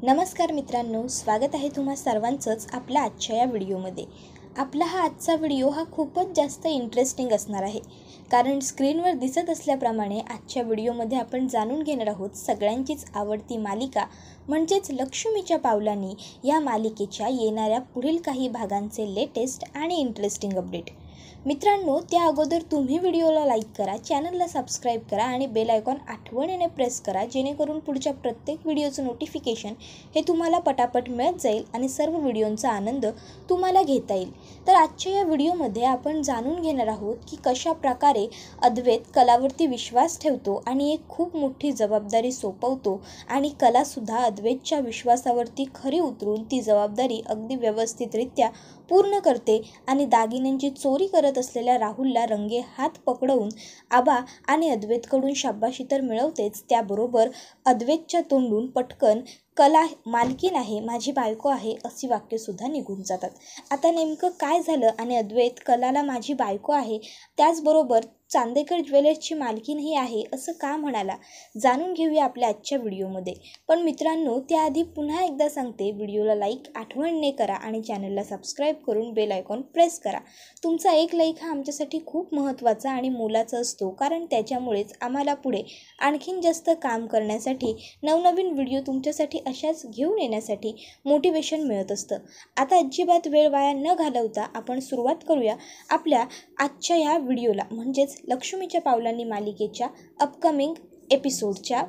नमस्कार मित्रांनो, स्वागत आहे तुम्हा सर्वांचंच आपल्या आजच्या या व्हिडिओमध्ये। आपला हा आजचा व्हिडिओ खूपच जास्त इंटरेस्टिंग असणार आहे, कारण स्क्रीनवर दिसत असल्याप्रमाणे आजच्या व्हिडिओमध्ये आपण जाणून घेणार आहोत सगळ्यांचीच आवडती मालिका म्हणजेच लक्ष्मीच्या पावलांनी या मालिकेच्या येणाऱ्या पुढील काही भागांचे लेटेस्ट आणि इंटरेस्टिंग अपडेट। मित्रांनो, त्या अगोदर तुम्ही व्हिडिओला लाईक करा, चॅनलला सबस्क्राईब करा आणि बेल आयकॉन आठवणीने प्रेस करा, जेणेकरून पुढच्या प्रत्येक व्हिडिओचं नोटिफिकेशन हे तुम्हाला पटापट मिळत जाईल आणि सर्व व्हिडिओंचा आनंद तुम्हाला घेता येईल। तर आजच्या या व्हिडिओमध्ये आपण जाणून घेणार आहोत की कशा प्रकारे अद्वैत कलावरती विश्वास ठेवतो आणि एक खूप मोठी जबाबदारी सोपवतो आणि कलासुद्धा अद्वैतच्या विश्वासावरती खरी उतरून ती जबाबदारी अगदी व्यवस्थितरित्या पूर्ण करते आणि दागिन्यांची चोरी करत असलेल्या राहुलला रंगे हात पकडवून आबा आणि अद्वैतकडून शाबाशी तर मिळवतेच, त्याबरोबर अद्वैतच्या तोंडून पटकन कला मालकीन आहे, माझी बायको आहे अशी वाक्यसुद्धा निघून जातात। आता नेमकं काय झालं आणि अद्वैत कलाला माझी बायको आहे त्याचबरोबर चांदेकर ज्वेलर्सची मालकीनही आहे असं का म्हणाला, जाणून घेऊया आपल्या आजच्या व्हिडिओमध्ये। पण मित्रांनो, त्याआधी पुन्हा एकदा सांगते, व्हिडिओला लाईक आठवणीने करा आणि चॅनलला सबस्क्राईब करून बेल आयकॉन प्रेस करा। तुमचा एक लाईक हा आमच्यासाठी खूप महत्त्वाचा आणि मोलाचा असतो, कारण त्याच्यामुळेच आम्हाला पुढे आणखीन जास्त काम करण्यासाठी, नवनवीन व्हिडिओ तुमच्यासाठी अशाच घेऊन येण्यासाठी मोटिवेशन मिळत असतं। आता अजिबात वेळ वाया न घालवता आपण सुरुवात करूया आपल्या आजच्या या व्हिडिओला, म्हणजेच लक्ष्मीच्या पावलांनी मालिकेच्या अपकमिंग एपिसोडच्या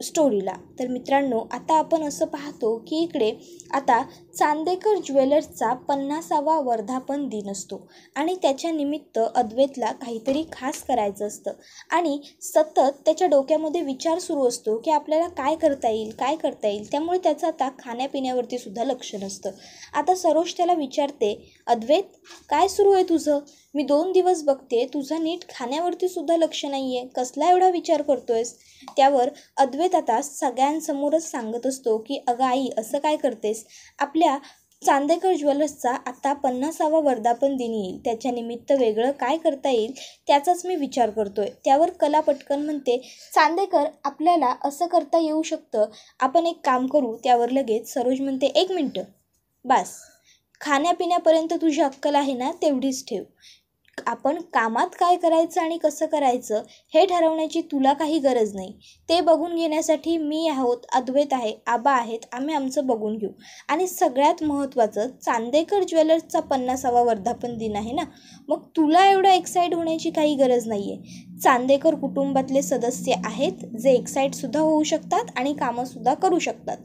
स्टोरीला। तर मित्रांनो, आता आपण असं पाहतो की इकडे आता चांदेकर ज्वेलर्सचा 50वा वर्धापन दिन असतो आणि त्याच्या निमित्त अद्वैतला काहीतरी खास करायचं असतं आणि सतत त्याच्या डोक्यामध्ये विचार सुरू असतो की आपल्याला काय करता येईल। त्यामुळे त्याचं आता खाण्यापिण्यावरती सुद्धा लक्ष नसतं। आता सरोज त्याला विचारते, अद्वैत काय सुरू आहे तुझं? मी 2 दिवस बघते तुझं नीट खाण्यावरती सुद्धा लक्ष नाही आहे, कसला एवढा विचार करतोयस? त्यावर अद्वैत आता सगळ्यांसमोरच सांगत असतो की अगं आई, असं काय करतेस? आपल्या चांदेकर ज्वेलर्सचा आता 50वा वर्धापन दिन येईल, त्याच्या निमित्त वेगळं काय करता येईल त्याचाच मी विचार करतोय। त्यावर कला पटकन म्हणते, चांदेकर आपल्याला असं करता येऊ शकतं, आपण एक काम करू। त्यावर लगेच सरोज म्हणते, 1 मिनटं बस, खाण्यापिण्यापर्यंत तुझी अक्कल आहे ना तेवढीच ठेव, आपण कामात काय करायचं आणि कसं करायचं हे ठरवण्याची तुला काही गरज नाही, ते बघून घेण्यासाठी मी आहोत, अद्वैत आहे, आबा आहेत, आम्ही आमचं बघून घेऊ। आणि सगळ्यात महत्त्वाचं, चांदेकर ज्वेलर्सचा 50वा वर्धापन दिन आहे ना, मग तुला एवढं एक्साईट होण्याची काही गरज नाही आहे। चांदेकर कुटुंबातले सदस्य आहेत जे एक्साईटसुद्धा होऊ शकतात आणि कामंसुद्धा करू शकतात,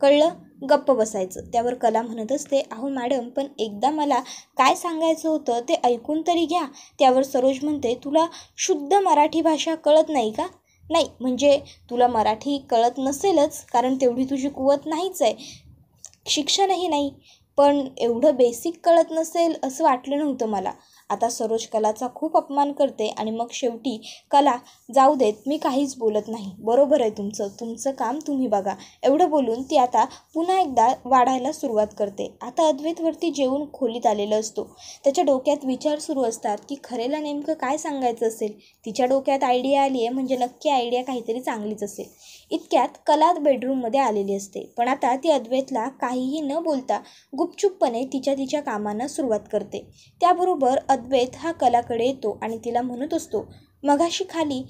कळलं? गप्प बसायचं। त्यावर कला म्हणत असते, अहो मॅडम, पण एकदा मला काय सांगायचं होतं ते ऐकून तरी घ्या। त्यावर सरोज म्हणते, तुला शुद्ध मराठी भाषा कळत नाही का? नाही म्हणजे तुला मराठी कळत नसेलच, कारण तेवढी तुझी कुवत नाहीच आहे, शिक्षणही नाही, पण एवढं बेसिक कळत नसेल असं वाटलं नव्हतं मला। आता सरोज कलाचा खूप अपमान करते आणि मग शेवटी कला, जाऊ देत, मी काहीच बोलत नाही, बरोबर आहे तुमचं काम तुम्ही बघा, एवढं बोलून ती आता पुन्हा एकदा वाढायला सुरुवात करते। आता अद्वैतवरती जेवून खोलीत आलेलं असतो, त्याच्या डोक्यात विचार सुरू असतात की खरेला नेमकं काय सांगायचं असेल। तिच्या डोक्यात आयडिया आली आहे म्हणजे नक्की आयडिया काहीतरी चांगलीच असेल। इतक्यात कला बेडरूममध्ये आलेली असते, पण आता ती अद्वैतला काहीही न बोलता गुपचूपपणे तिच्या कामांना सुरुवात करते। त्याबरोबर अद्वैत हा कलाकडे येतो आणि तिला म्हणत असतो, मगाशी खाली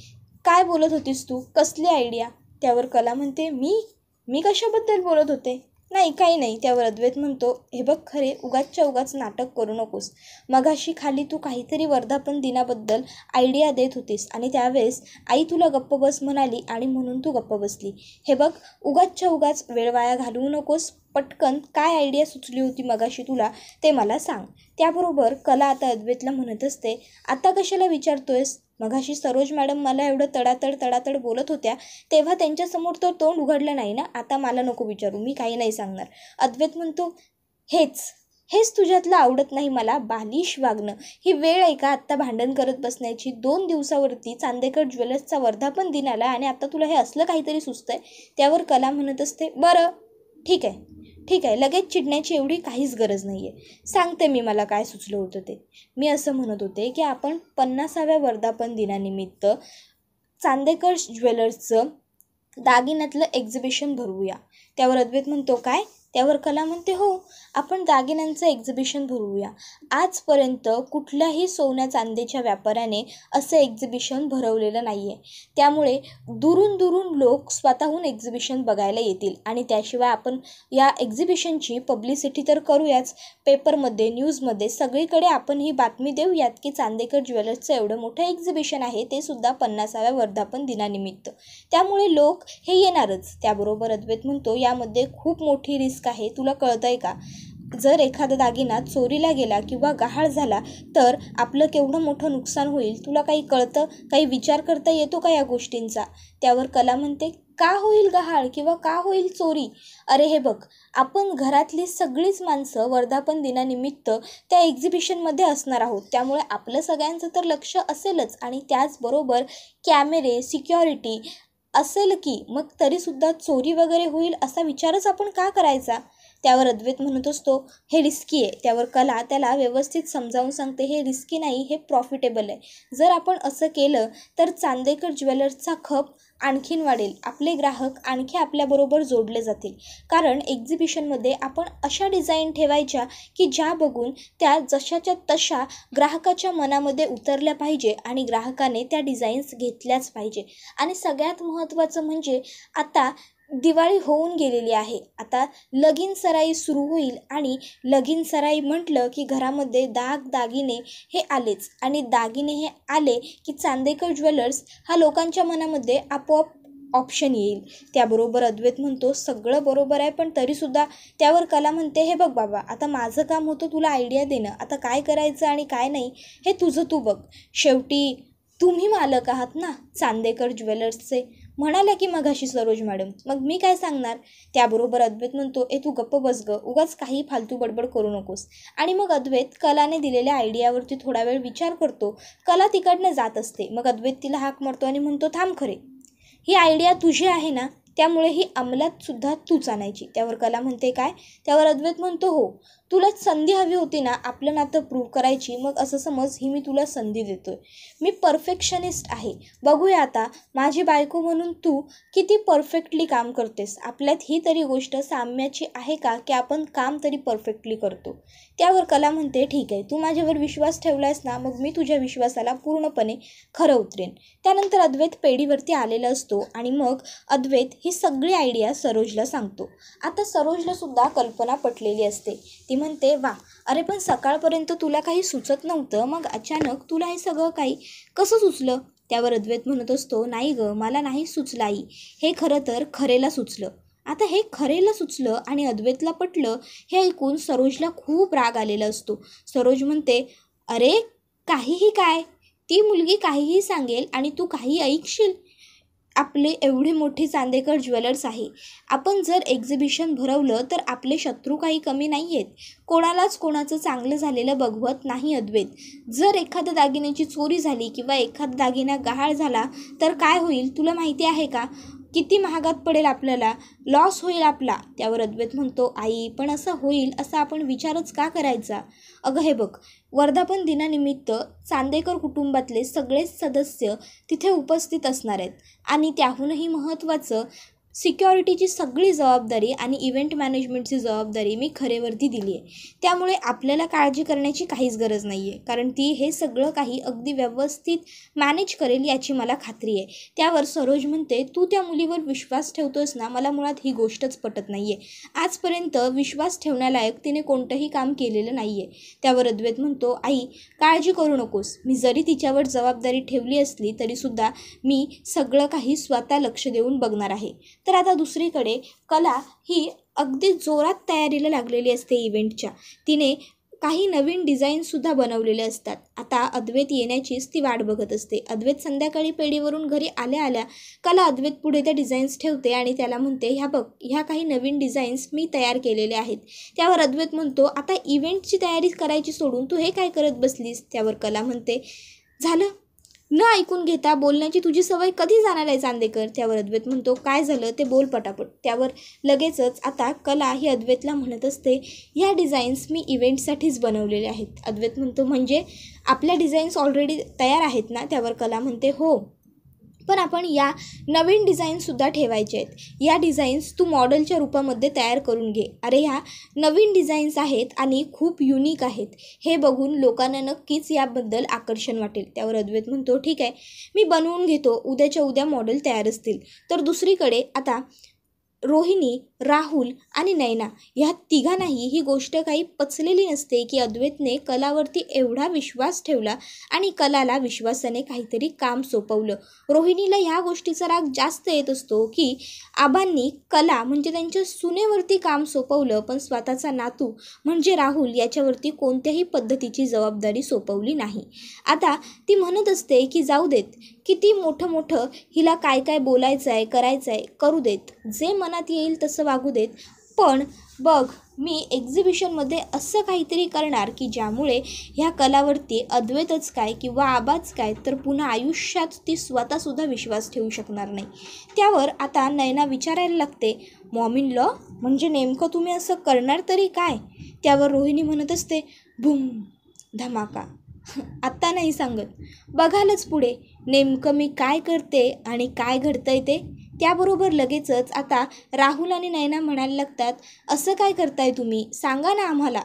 काय बोलत होतीस तू, कसली आयडिया? त्यावर कला म्हणते, मी कशाबद्दल बोलत होते? नाही, काही नाही। त्यावर अद्वैत म्हणतो, हे बघ खरे, उगाचच्या उगाच नाटक करू नकोस, मगाशी खाली तू काहीतरी वर्धापन दिनाबद्दल आयडिया देत होतीस आणि त्यावेळेस आई तुला गप्प बस म्हणाली आणि म्हणून तू गप्प बसली। हे बघ, उगाचच्या उगाच वेळ वाया घालवू नकोस, पटकन काय आयडिया सुचली होती मगाशी तुला ते मला सांग। त्याबरोबर कला आता अद्वैतला म्हणत असते, आता कशाला विचारतोयस? मगाशी सरोज मॅडम मला एवढं तडातड बोलत होत्या तेव्हा त्यांच्यासमोर तर तोंड उघडलं नाही ना, आता मला नको विचारू, मी काही नाही सांगणार। अद्वैत म्हणतो, हेच तुझ्यातलं आवडत नाही मला, बालिश वागणं। ही वेळ आहे का आत्ता भांडण करत बसण्याची? 2 दिवसावरती चांदेकर ज्वेलर्सचा वर्धापन दिन आला आणि आता तुला हे असलं काहीतरी सुचतंय? त्यावर कला म्हणत असते, बरं ठीक आहे, लगेच चिडण्याची एवढी काहीच गरज नाही आहे, सांगते मी मला काय सुचलं होतं ते। मी असं म्हणत होते की आपण 50व्या वर्धापन दिनानिमित्त चांदेकर ज्वेलर्सचं दागिन्यातलं एक्झिबिशन भरवूया. त्यावर अद्वैत म्हणतो काय? त्यावर कला म्हणते हो, आपण दागिन्यांचं एक्झिबिशन भरवूया. आजपर्यंत कुठल्याही सोन्या चांदीच्या व्यापाऱ्याने असं एक्झिबिशन भरवलेलं नाही आहे. त्यामुळे दुरून दुरून लोक स्वतःहून एक्झिबिशन बघायला येतील आणि त्याशिवाय आपण या एक्झिबिशनची पब्लिसिटी तर करूयाच. पेपरमध्ये, न्यूजमध्ये सगळीकडे आपण ही बातमी देऊयात की चांदेकर ज्वेलर्सचं एवढं मोठं एक्झिबिशन आहे, ते सुद्धा 50व्या वर्धापन दिनानिमित्त. त्यामुळे लोक हे येणारच. त्याबरोबर अद्वैत म्हणतो यामध्ये खूप मोठी रिस्क आहे, तुला कळतंय का? जर एखादा दागिना चोरीला गेला किंवा गहाळ झाला तर आपलं केवढं मोठं नुकसान होईल, तुला काही कळतं? काही विचार करता येतो का या गोष्टींचा? त्यावर कला म्हणते का होईल गहाळ किंवा का होईल चोरी? अरे हे बघ, आपण घरातली सगळीच माणसं वर्धापन दिनानिमित्त त्या एक्झिबिशनमध्ये असणार आहोत. त्यामुळे आपलं सगळ्यांचं तर लक्ष असेलच आणि त्याचबरोबर कॅमेरे, सिक्युरिटी असेल की मग तरीसुद्धा चोरी वगैरे होईल असा विचारच आपण का करायचा? त्यावर अद्वैत म्हणत असतो हे रिस्की आहे. त्यावर कला त्याला व्यवस्थित समजावून सांगते हे रिस्की नाही, हे प्रॉफिटेबल आहे. जर आपण असं केलं तर चांदेकर ज्वेलर्सचा खप आणखीन वाढेल, आपले ग्राहक आणखी आपल्याबरोबर जोडले जातील. कारण एक्झिबिशनमध्ये आपण अशा डिझाईन ठेवायच्या की ज्या बघून त्या जशाच्या तशा ग्राहकाच्या मनामध्ये उतरल्या पाहिजे आणि ग्राहकाने त्या डिझाईन्स घेतल्याच पाहिजे. आणि सगळ्यात महत्त्वाचं म्हणजे आता दिवाळी होऊन गेलेली आहे, आता लगीन सराई सुरू होईल आणि लगीन सराई म्हटलं की घरामध्ये दागिने हे आलेच आणि दागिने हे आले की चांदेकर ज्वेलर्स हा लोकांच्या मनामध्ये आपोआप ऑप्शन येईल. त्याबरोबर अद्वैत म्हणतो सगळं बरोबर आहे, पण तरीसुद्धा त्यावर कला म्हणते हे बघ बाबा, आता माझं काम होतं तुला आयडिया देणं, आता काय करायचं आणि काय नाही हे तुझं तू बघ. शेवटी तुम्ही मालक आहात ना चांदेकर ज्वेलर्सचे, म्हणाल्या की मगाशी सरोज मॅडम, मग मी काय सांगणार? त्याबरोबर अद्वैत म्हणतो तू गप्प बस ग, उगाच काही फालतू बडबड करू नकोस. आणि मग अद्वैत कलाने दिलेल्या आयडियावरती थोडा वेळ विचार करतो. कला तिकडनं जात असते. मग अद्वैत तिला हाक मारतो आणि म्हणतो थांब, खरे ही आयडिया तुझी आहे ना, त्यामुळे ही अंमलात सुद्धा तूच आणायची. त्यावर कला म्हणते काय? त्यावर अद्वैत म्हणतो हो, तुला संधी हवी होती ना आपलं नातं प्रूव्ह करायची, मग असं समज ही मी तुला संधी देतोय. मी परफेक्शनिस्ट आहे. बघूया आता माझी बायको म्हणून तू किती परफेक्टली काम करतेस. आपल्यात ही तरी गोष्ट साम्याची आहे का की आपण काम तरी परफेक्टली करतो? त्यावर कला म्हणते ठीक आहे, तू माझ्यावर विश्वास ठेवलायस ना, मग मी तुझ्या विश्वासाला पूर्णपणे खरं उतरेन. त्यानंतर अद्वैत पेढीवरती आलेला असतो आणि मग अद्वैत ही सगळी आयडिया सरोजला सांगतो. आता सरोजला सुद्धा कल्पना पटलेली असते. ती म्हणते वा, अरे पण सकाळपर्यंत तुला काही सुचत नव्हतं, मग अचानक तुला हे सगळं काही कसं सुचलं? त्यावर अद्वैत म्हणत असतो नाही ग, मला नाही सुचलं आई, हे खरं तर खरेला सुचलं. आता हे खरेला सुचलं आणि अद्वैतला पटलं हे ऐकून सरोजला खूप राग आलेला असतो. सरोज म्हणते अरे काहीही काय, ती मुलगी काहीही सांगेल आणि तू काही ऐकशील? आपले एवढे मोठे चांदेकर ज्वेलर्स आहे, आपण जर एक्झिबिशन भरवलं तर आपले शत्रू काही कमी नाही आहेत. कोणालाच कोणाचं चांगलं झालेलं बघवत नाही अद्वैत. जर एखाद्या दागिन्याची चोरी झाली किंवा एखादा दागिना गहाळ झाला तर काय होईल तुला माहिती आहे का? किती महागात पडेल आपल्याला, लॉस होईल आपला. त्यावर अद्वैत म्हणतो आई पण असं होईल असं आपण विचारच का करायचा? अगं हे बघ, वर्धापन दिनानिमित्त चांदेकर कुटुंबातले सगळेच सदस्य तिथे उपस्थित असणार आहेत आणि त्याहूनही महत्त्वाचं सिक्युरिटीची सगळी जबाबदारी आणि इव्हेंट मॅनेजमेंटची जबाबदारी मी खरेवरती दिली आहे. त्यामुळे आपल्याला काळजी करण्याची काहीच गरज नाही आहे, कारण ती हे सगळं काही अगदी व्यवस्थित मॅनेज करेल याची मला खात्री आहे. त्यावर सरोज म्हणते तू त्या मुलीवर विश्वास ठेवतोस ना, मला मुळात ही गोष्टच पटत नाही आहे. आजपर्यंत विश्वास ठेवण्यालायक तिने कोणतंही काम केलेलं नाही आहे. त्यावर अद्वैत म्हणतो आई काळजी करू नकोस, मी जरी तिच्यावर जबाबदारी ठेवली असली तरीसुद्धा मी सगळं काही स्वतः लक्ष देऊन बघणार आहे. तर आता दुसरीकडे कला ही अगदी जोरात तयारीला लागलेली असते इव्हेंटच्या. तिने काही नवीन डिझाईनसुद्धा बनवलेले असतात. आता अद्वैत येण्याचीच ती वाट बघत असते. अद्वैत संध्याकाळी पेढीवरून घरी आल्या आल्या कला अद्वैत पुढे त्या डिझाईन्स ठेवते आणि त्याला म्हणते ह्या बघ, ह्या काही नवीन डिझाईन्स मी तयार केलेले आहेत. त्यावर अद्वैत म्हणतो आता इव्हेंटची तयारी करायची सोडून तू हे काय करत बसलीस? त्यावर कला म्हणते झालं, न ऐकून घेता बोलण्याची तुझी सवय कधी जाणार आहे चांदेकर? त्यावर अद्वैत म्हणतो काय झालं ते बोल पटापट. त्यावर लगेचच आता कला ही अद्वैतला म्हणत असते ह्या डिझाईन्स मी इव्हेंटसाठीच बनवलेले आहेत. अद्वैत म्हणतो म्हणजे आपल्या डिझाईन्स ऑलरेडी तयार आहेत ना? त्यावर कला म्हणते हो, पण आपण या नवीन डिझाईनसुद्धा ठेवायचे आहेत. या डिझाईन्स तू मॉडेलच्या रूपामध्ये तयार करून घे. अरे ह्या नवीन डिझाईन्स आहेत आणि खूप युनिक आहेत, हे बघून लोकांना नक्कीच याबद्दल आकर्षण वाटेल. त्यावर अद्वैत म्हणतो, ठीक आहे, मी बनवून घेतो, उद्याच्या उद्या मॉडेल तयार असतील. तर दुसरीकडे आता रोहिणी, राहुल आणि नैना ह्या तिघांनाही ही गोष्ट काही पचलेली नसते की अद्वैतने कलावरती एवढा विश्वास ठेवला आणि कलाला विश्वासाने काहीतरी काम सोपवलं. रोहिणीला ह्या गोष्टीचा राग जास्त येत असतो की आबांनी कला म्हणजे त्यांच्या सुनेवरती काम सोपवलं, पण स्वतःचा नातू म्हणजे राहुल याच्यावरती कोणत्याही पद्धतीची जबाबदारी सोपवली नाही. आता ती म्हणत असते की जाऊ देत, किती मोठं हिला काय काय बोलायचं आहे, करायचं आहे, करू देत, जे मनात येईल तसं वागू देत, पण बघ मी एक्झिबिशनमध्ये असं काहीतरी करणार की ज्यामुळे ह्या कलावरती अद्वैतच काय किंवा आबाच काय तर पुन्हा आयुष्यात ती स्वतःसुद्धा विश्वास ठेवू शकणार नाही. त्यावर आता नैना विचारायला लागते, मॉम इन लॉ म्हणजे नेमकं तुम्ही असं करणार तरी काय? त्यावर रोहिणी म्हणत असते, बूम धमाका. आत्ता नाही सांगत, बघालच पुढे नेमकं मी काय करते आणि काय घडतंय ते. त्याबरोबर लगेचच आता राहुल आणि नैना म्हणायला लागतात, असं काय करताय तुम्ही, सांगा ना आम्हाला.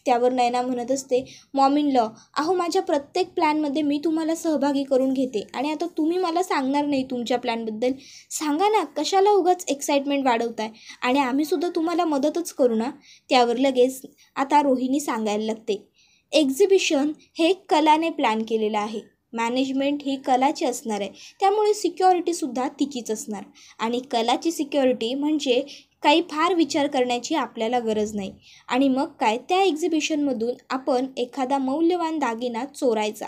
त्यावर नैना म्हणत असते, मॉम इन लॉ, अहो माझ्या प्रत्येक प्लॅनमध्ये मी तुम्हाला सहभागी करून घेते आणि आता तुम्ही मला सांगणार नाही तुमच्या प्लॅनबद्दल. सांगा ना, कशाला उगाच एक्साइटमेंट वाढवताय आणि आम्हीसुद्धा तुम्हाला मदतच करू ना. त्यावर लगेच आता रोहिणी सांगायला लागते, एक्झिबिशन हे कलाने प्लॅन केलेलं आहे, मॅनेजमेंट ही कलाची असणार आहे, त्यामुळे सिक्युरिटीसुद्धा तिचीच असणार आणि कलाची सिक्युरिटी म्हणजे काही फार विचार करण्याची आपल्याला गरज नाही. आणि मग काय, त्या एक्झिबिशनमधून आपण एखादा मौल्यवान दागिना चोरायचा.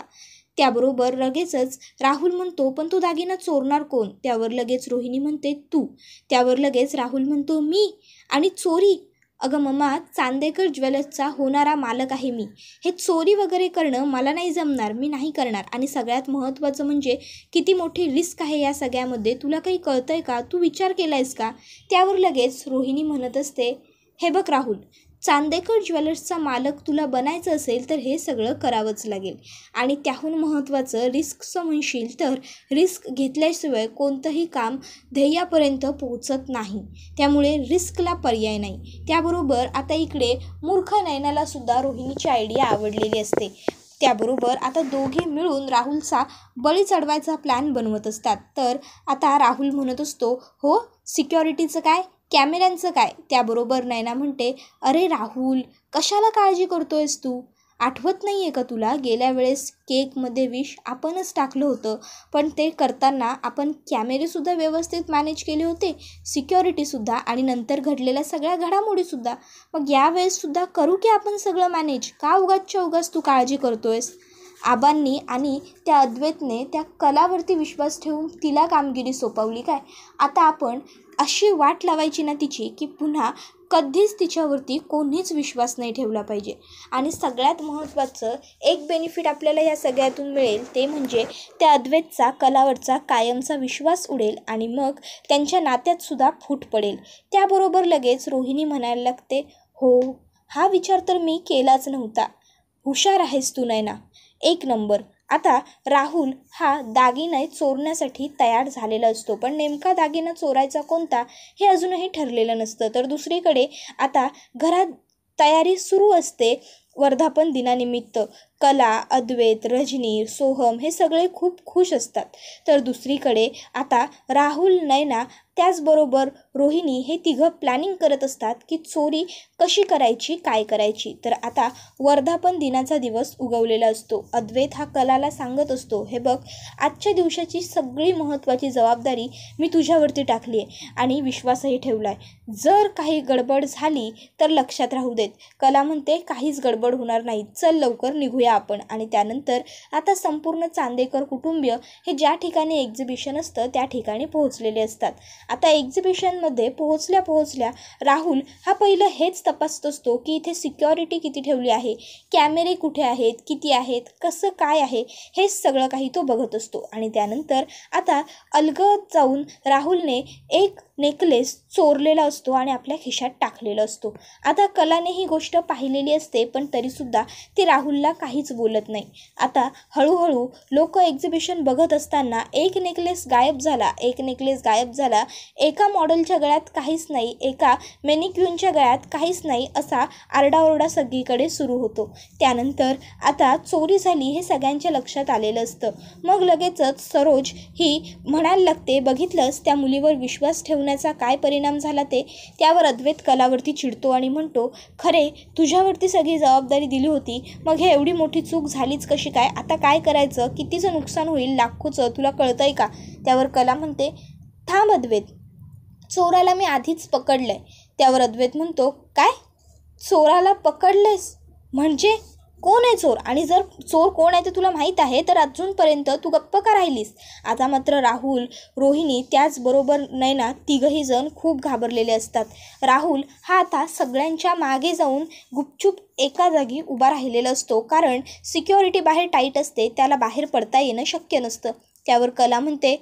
त्याबरोबर लगेचच राहुल म्हणतो, पण तो दागिना चोरणार कोण? त्यावर लगेच रोहिणी म्हणते, तू. त्यावर लगेच राहुल म्हणतो, मी? आणि चोरी? अगं मम्मा, चांदेकर ज्वेलर्सचा होणारा मालक आहे मी, हे चोरी वगैरे करणं मला नाही जमणार, मी नाही करणार. आणि सगळ्यात महत्त्वाचं म्हणजे किती मोठी रिस्क आहे या सगळ्यामध्ये, तुला काही कळतंय का, तू विचार केला आहेस का? त्यावर लगेच रोहिणी म्हणत असते, हे बघ राहुल, चांदेकर ज्वेलर्सचा मालक तुला बनायचं असेल तर हे सगळं करावंच लागेल आणि त्याहून महत्त्वाचं रिस्कचं म्हणशील तर रिस्क घेतल्याशिवाय कोणतंही काम ध्येयापर्यंत पोहोचत नाही, त्यामुळे रिस्कला पर्याय नाही. त्याबरोबर आता इकडे मूर्ख नैनालासुद्धा रोहिणीची आयडिया आवडलेली असते. त्याबरोबर आता दोघे मिळून राहुलचा बळी चढवायचा प्लॅन बनवत असतात. तर आता राहुल म्हणत असतो, हो सिक्युरिटीचं काय, कॅमेऱ्यांचं काय? त्याबरोबर नैना म्हणते, अरे राहुल, कशाला काळजी करतोयस तू? आठवत नाही आहे का तुला, गेल्या वेळेस केकमध्ये विष आपणच टाकलं होतं, पण ते करताना आपण कॅमेरेसुद्धा व्यवस्थित मॅनेज केले होते, सिक्युरिटीसुद्धा आणि नंतर घडलेल्या सगळ्या घडामोडीसुद्धा. मग यावेळेससुद्धा करू की आपण सगळं मॅनेज, का उगाचच्या उगाच तू काळजी करतोयस? आबांनी आणि त्या अद्वैतने त्या कलावरती विश्वास ठेवून तिला कामगिरी सोपवली काय? आता आपण अशी वाट लावायची ना तिची की पुन्हा कधीच तिच्यावरती कोणीच विश्वास नाही ठेवला पाहिजे. आणि सगळ्यात महत्त्वाचं एक बेनिफिट आपल्याला या सगळ्यातून मिळेल, ते म्हणजे त्या अद्वैतचा कलावरचा कायमचा विश्वास उडेल आणि मग त्यांच्या नात्यातसुद्धा फूट पडेल. त्याबरोबर लगेच रोहिणी म्हणायला लागते, हो हा विचार तर मी केलाच नव्हता, हुशार आहेस तू नैना, एक नंबर. आता राहुल हा दागिने चोरण्यासाठी तयार झालेला असतो, पण नेमका दागिना चोरायचा कोणता हे अजूनही ठरलेलं नसतं. तर दुसरीकडे आता घरात तयारी सुरू असते. वर्धापन दिनानिमित्त कला, अद्वैत, रजनी, सोहम हे सगळे खूप खुश असतात. तर दुसरीकडे आता राहुल, नैना त्याचबरोबर रोहिणी हे तिघं प्लॅनिंग करत असतात की चोरी कशी करायची, काय करायची. तर आता वर्धापन दिनाचा दिवस उगवलेला असतो. अद्वैत हा कलाला सांगत असतो, हे बघ, आजच्या दिवसाची सगळी महत्त्वाची जबाबदारी मी तुझ्यावरती टाकली आहे आणि विश्वासही ठेवला आहे, जर काही गडबड झाली तर लक्षात राहू देत. कला म्हणते, काहीच गडबड होणार नाही, चल लवकर निघूया आपण. आणि त्यानंतर आता संपूर्ण चांदेकर कुटुंबीय हे ज्या ठिकाणी एक्झिबिशन असतं त्या ठिकाणी पोहोचलेले असतात. आता एक्झिबिशनमध्ये पोहोचल्या राहुल हा पहिलं हेच तपासत असतो की इथे सिक्युरिटी किती ठेवली आहे, कॅमेरे कुठे आहेत, किती आहेत, कसं काय आहे, हे सगळं काही तो बघत असतो. आणि त्यानंतर आता अलगद जाऊन राहुलने एक नेकलेस चोरलेला असतो आणि आपल्या खिशात टाकलेला असतो. आता कलाने ही गोष्ट पाहिलेली असते, पण तरीसुद्धा ती राहुलला काहीच बोलत नाही. आता हळूहळू लोक एक्झिबिशन बघत असताना एक नेकलेस गायब झाला, एका मॉडेलच्या गळ्यात काहीच नाही, एका मॅनिक्विनच्या गळ्यात काहीच नाही, असा आरडाओरडा सगळीकडे सुरू होतो. त्यानंतर आता चोरी झाली हे सगळ्यांच्या लक्षात आलेलं असतं. मग लगेचच सरोज ही म्हणायला लागते, बघितलंस त्या मुलीवर विश्वास ठेवण्याचा काय परिणाम झाला ते. त्यावर अद्वैत कलावरती चिडतो आणि म्हणतो, खरे तुझ्यावरती सगळी जबाबदारी दिली होती, मग हे एवढी मोठी चूक झालीच कशी काय? आता काय करायचं? कितीचं नुकसान होईल, लाखोचं, तुला कळतंय का? त्यावर कला म्हणते, थांब अद्वैत, चोराला मी आधीच पकडलंय. त्यावर अद्वैत म्हणतो, काय? चोराला पकडलेस? म्हणजे कोण आहे चोर? आणि जर चोर कोण आहे ते तुला माहीत आहे तर अजूनपर्यंत तू गप्प का राहिलीस? आता मात्र राहुल, रोहिणी, त्याचबरोबर नैना, तिघही जण खूप घाबरलेले असतात. राहुल हा आता सगळ्यांच्या मागे जाऊन गुपचूप एका जागी उभा राहिलेला असतो, कारण सिक्युरिटी बाहेर टाईट असते, त्याला बाहेर पडता येणं शक्य नसतं. त्यावर कला म्हणते,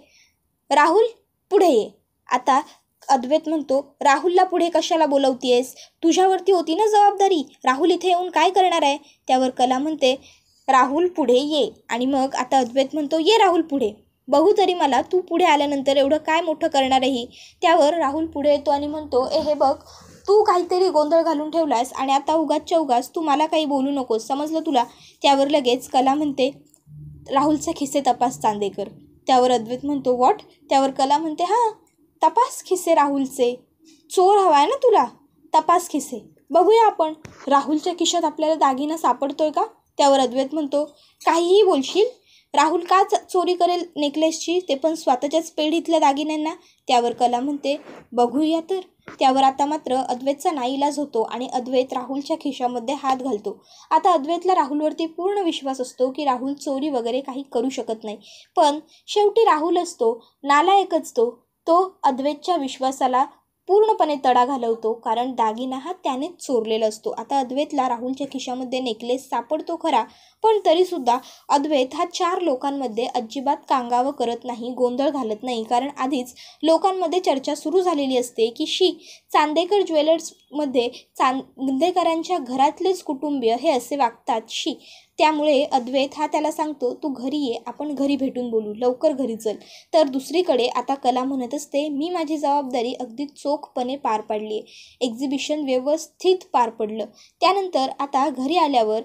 राहुल पुढे ये. आता अद्वैत म्हणतो, राहुलला पुढे कशाला बोलवतीयेस? तुझ्यावरती होती ना जबाबदारी, राहुल इथे येऊन काय करणार आहे? त्यावर कला म्हणते, राहुल पुढे ये. आणि मग आता अद्वैत म्हणतो, ये राहुल पुढे, बघू तरी मला तू पुढे आल्यानंतर एवढं काय मोठं करणार आहे. त्यावर राहुल पुढे येतो आणि म्हणतो, हे बघ, तू काहीतरी गोंधळ घालून ठेवलास आणि आता उगाचच्या उगाच तू मला काही बोलू नकोस, समजलं तुला? त्यावर लगेच कला म्हणते, राहुलचे खिसे तपास चांदेकर. त्यावर अद्वैत म्हणतो, व्हॉट? त्यावर कला म्हणते, हां, तपास खिसे राहुलचे. चोर हवाय ना तुला? तपास खिसे, बघूया आपण राहुलच्या खिशात आपल्याला दागिना सापडतोय का? त्यावर अद्वैत म्हणतो, काहीही बोलशील? राहुल का चोरी करेल नेकलेसची, ते पण स्वतःच्याच पेढीतल्या दागिन्यांना? त्यावर कला म्हणते, बघूया तर. त्यावर आता मात्र अद्वैतचा नाईलाज होतो आणि अद्वैत राहुलच्या खिशामध्ये हात घालतो. आता अद्वैतला राहुलवरती पूर्ण विश्वास असतो की राहुल चोरी वगैरे काही करू शकत नाही, पण शेवटी राहुल असतो, नालायकच तो अद्वैतच्या विश्वासाला पूर्णपणे तडा घालवतो, कारण दागिना हा त्यानेच चोरलेला असतो. आता अद्वैतला राहुलच्या खिशामध्ये नेकलेस सापडतो खरा, पण तरीसुद्धा अद्वैत हा 4 लोकांमध्ये अजिबात कांगावं करत नाही, गोंधळ घालत नाही, कारण आधीच लोकांमध्ये चर्चा सुरू झालेली असते की चांदेकर ज्वेलर्समध्ये चांदेकरांच्या घरातलेच कुटुंबीय हे असे वागतात. त्यामुळे अद्वैत हा त्याला सांगतो, तू घरी ये, आपण घरी भेटून बोलू, लवकर घरी चल. तर दुसरीकडे आता कला म्हणत असते, मी माझी जबाबदारी अगदी चोखपणे पार पाडली आहे, एक्झिबिशन व्यवस्थित पार पडलं. त्यानंतर आता घरी आल्यावर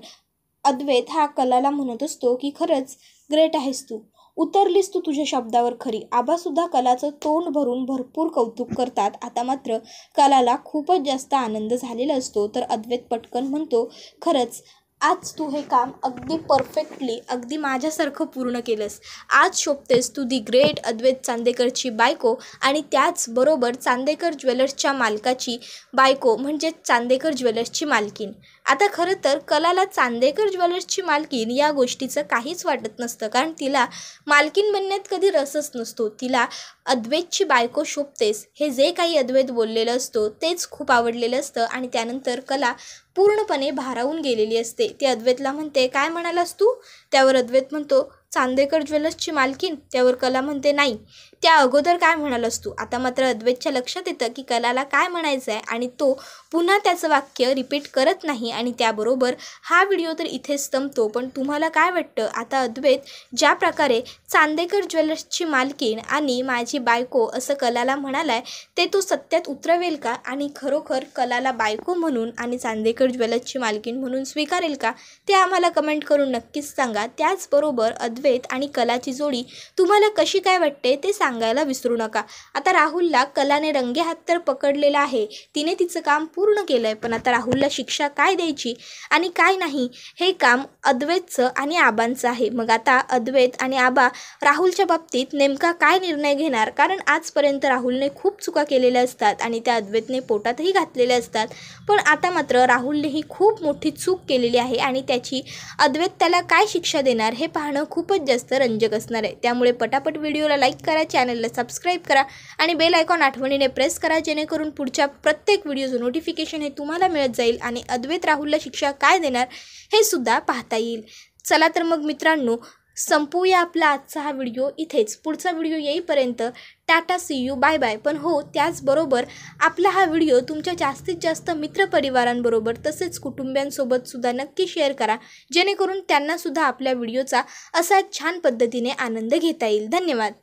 अद्वैत हा कलाला म्हणत असतो की खरंच ग्रेट आहेस तू, उतरलीस तू तुझ्या शब्दावर खरी. आबासुद्धा कलाचं तोंड भरून भरपूर कौतुक करतात. आता मात्र कलाला खूपच जास्त आनंद झालेला असतो. तर अद्वैत पटकन म्हणतो, खरंच आज तू हे काम अगदी परफेक्टली, अगदी माझ्यासारखं पूर्ण केलंस. आज शोभतेस तू दी ग्रेट अद्वैत चांदेकरची बायको आणि त्याचबरोबर चांदेकर ज्वेलर्सच्या मालकाची बायको, म्हणजे चांदेकर ज्वेलर्सची मालकीन. आता खरं तर कलाला चांदेकर ज्वेलर्सची मालकीन या गोष्टीचं काहीच वाटत नसतं, कारण तिला मालकीन बनण्यात कधी रसच नसतो. तिला अद्वैतची बायको शोभतेस हे जे काही अद्वैत बोललेलं असतो तेच खूप आवडलेलं असतं आणि त्यानंतर कला पूर्णपणे भारावून गेलेली असते. ती अद्वैतला म्हणते, काय म्हणालास तू? त्यावर अद्वैत म्हणतो, चांदेकर ज्वेलर्सची मालकीन. त्यावर कला म्हणते, नाही, त्या अगोदर काय म्हणालास तू? आता मात्र अद्वैतच्या लक्षात येतं की कलाला काय म्हणायचं आहे आणि तो पुन्हा त्याचं वाक्य रिपीट करत नाही आणि त्याबरोबर हा व्हिडिओ तर इथेच संपतो. पण तुम्हाला काय वाटतं, आता अद्वैत ज्या प्रकारे चांदेकर ज्वेलर्सची मालकीन आणि माझी बायको असं कलाला म्हणालाय ते तो सत्यात उतरवेल का आणि खरोखर कलाला बायको म्हणून आणि चांदेकर ज्वेलर्सची मालकीन म्हणून स्वीकारेल का, ते आम्हाला कमेंट करून नक्कीच सांगा. त्याचबरोबर अद्वैत आणि कलाची जोडी तुम्हाला कशी काय वाटते ते सांगायला विसरू नका. आता राहुलला कलाने रंगेहात तर पकडलेला आहे, तिने तिचं काम पूर्ण केलं आहे, पण आता राहुलला शिक्षा काय द्यायची आणि काय नाही हे काम अद्वैतचं आणि आबांचं आहे. मग आता अद्वैत आणि आबा राहुलच्या बाबतीत नेमका काय निर्णय घेणार, कारण आजपर्यंत राहुलने खूप चुका केलेल्या असतात आणि त्या अद्वैतने पोटातही घातलेल्या असतात, पण आता मात्र राहुलने ही खूप मोठी चूक केलेली आहे आणि त्याची अद्वैत त्याला काय शिक्षा देणार हे पाहणं खूपच जास्त रंजक असणार आहे. त्यामुळे पटापट व्हिडिओला लाईक करा, चॅनलला सबस्क्राईब करा आणि बेल आयकॉन आठवणीने प्रेस करा, जेणेकरून पुढच्या प्रत्येक व्हिडिओचं नोटिफिकेशन हे तुम्हाला मिळत जाईल आणि अद्वैत राहुलला शिक्षा काय देणार हे सुद्धा पाहता येईल. चला तर मग मित्रांनो, संपूया आपला आजचा हा व्हिडिओ इथेच. पुढचा व्हिडिओ येईपर्यंत टाटा, सी यू, बाय बाय. पण हो, त्याचबरोबर आपला हा व्हिडिओ तुमच्या जास्तीत जास्त मित्रपरिवारांबरोबर तसेच कुटुंबियांसोबत सुद्धा नक्की शेअर करा, जेणेकरून त्यांनासुद्धा आपल्या व्हिडिओचा असा छान पद्धतीने आनंद घेता येईल. धन्यवाद.